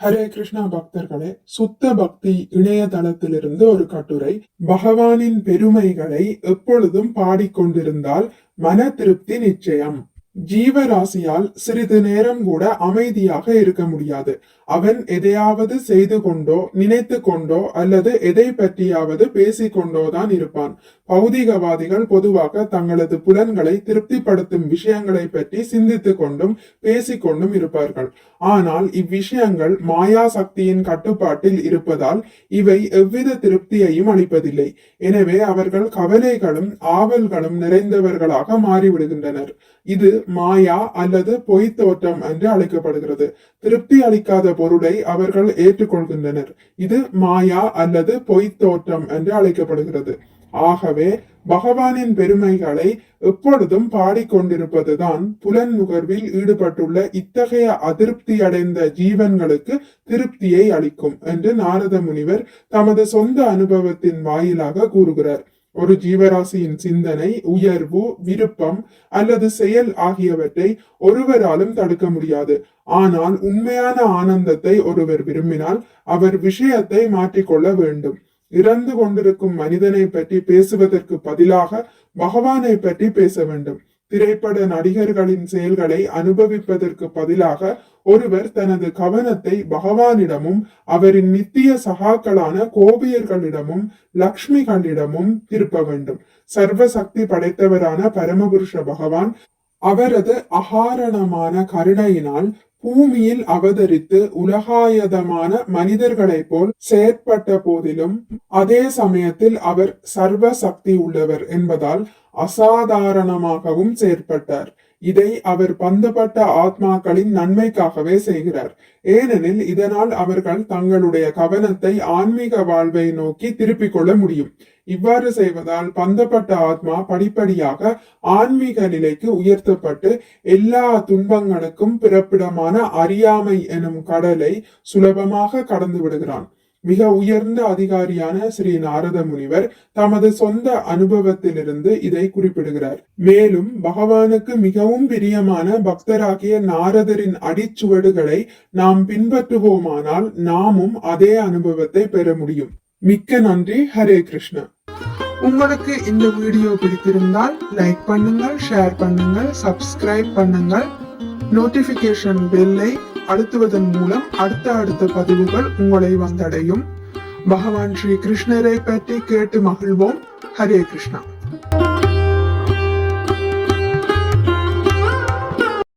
ஹரே கிருஷ்ணா பக்தர்களே, சுத்த பக்தி இணையதளத்திலிருந்து ஒரு கட்டுரை. பகவானின் பெருமைகளை எப்பொழுதும் பாடிக்கொண்டிருந்தால் மன திருப்தி நிச்சயம். ஜீவராசியால் சிறிது நேரம் கூட அமைதியாக இருக்க முடியாது. அவன் எதையாவது செய்து கொண்டோ நினைத்து கொண்டோ அல்லது எதை பற்றியாவது பேசிக்கொண்டோதான் இருப்பான். பௌதிகவாதிகள் பொதுவாக தங்களது புலன்களை திருப்திப்படுத்தும் விஷயங்களை பற்றி சிந்தித்து கொண்டும் பேசிக்கொண்டும் இருப்பார்கள். ஆனால் இவ்விஷயங்கள் மாயா சக்தியின் கட்டுப்பாட்டில் இருப்பதால் இவை எவ்வித திருப்தியையும் அளிப்பதில்லை. எனவே அவர்கள் கவலைகளும் ஆவல்களும் நிறைந்தவர்களாக மாறிவிடுகின்றனர். இது மாயா அல்லது பொய் தோற்றம் என்று அழைக்கப்படுகிறது. திருப்தி அளிக்காத பொருளை அவர்கள் ஏற்றுக்கொள்கின்றனர். இது மாயா அல்லது பொய் தோற்றம் என்று அழைக்கப்படுகிறது. ஆகவே பகவானின் பெருமைகளை எப்பொழுதும் பாடிக்கொண்டிருப்பதுதான் புலன் நுகர்வில் ஈடுபட்டுள்ள இத்தகைய அதிருப்தி அடைந்த ஜீவன்களுக்கு திருப்தியை அளிக்கும் என்று நாரத முனிவர் தமது சொந்த அனுபவத்தின் வாயிலாக கூறுகிறார். ஒரு ஜீவராசியின் சிந்தனை, உயர்வு, விருப்பம் அல்லது செயல் ஆகியவற்றை ஒருவராலும் தடுக்க முடியாது. ஆனால் உண்மையான ஆனந்தத்தை ஒருவர் விரும்பினால் அவர் விஷயத்தை மாற்றிக்கொள்ள வேண்டும். இறந்து கொண்டிருக்கும் மனிதனை பற்றி பேசுவதற்கு பதிலாக பகவானை பற்றி பேச வேண்டும். திரைப்பட நடிகர்களின் செயல்களை அனுபவிப்பதற்கு பதிலாக ஒருவர் தனது கவனத்தை பகவானிடமும் அவரின் நித்திய சகாக்களான கோபியர்களிடமும் லக்ஷ்மிகளிடமும் திருப்ப வேண்டும். சர்வ சக்தி படைத்தவரான பரமபுருஷ பகவான் அவரது அகாரணமான கருணையினால் பூமியில் அவதரித்து உலகாயதமான மனிதர்களைப் போல் செயற்பட்ட போதிலும் அதே சமயத்தில் அவர் சர்வ சக்தி உள்ளவர் என்பதால் அசாதாரணமாகவும் செயற்பட்டார். இதை அவர் பந்தப்பட்ட ஆத்மாக்களின் நன்மைக்காகவே செய்கிறார். ஏனெனில் இதனால் அவர்கள் தங்களுடைய கவனத்தை ஆன்மீக வாழ்வை நோக்கி திருப்பிக் கொள்ள முடியும். இவ்வாறு செய்வதால் பந்தப்பட்ட ஆத்மா படிப்படியாக ஆன்மீக நிலைக்கு உயர்த்தப்பட்டு எல்லா துன்பங்களுக்கும் பிறப்பிடமான அறியாமை எனும் கடலை சுலபமாக கடந்து விடுகிறான். மிக உயர்ந்த அதிகாரியான ஸ்ரீ நாரத முனிவர் தமது சொந்த அனுபவத்திலிருந்து இதை குறிப்பிடுகிறார். மேலும் பகவானுக்கு மிகவும் பிரியமான பக்தராகிய நாரதரின் அடிச்சுவடுகளை நாம் பின்பற்றுவோமானால் நாமும் அதே அனுபவத்தை பெற முடியும். மிக்க நன்றி. ஹரே கிருஷ்ணா. உங்களுக்கு இந்த வீடியோ பிடித்திருந்தால் லைக் பண்ணுங்கள், ஷேர் பண்ணுங்கள், சப்ஸ்கிரைப் பண்ணுங்கள். நோட்டிபிகேஷன் பெல்லை அழுத்துவதன் மூலம் அடுத்த பதிவுகள் உங்களை வந்தடையும். பகவான் ஸ்ரீ கிருஷ்ணரை பற்றி கேட்டு மகிழ்வோம். ஹரே கிருஷ்ணா.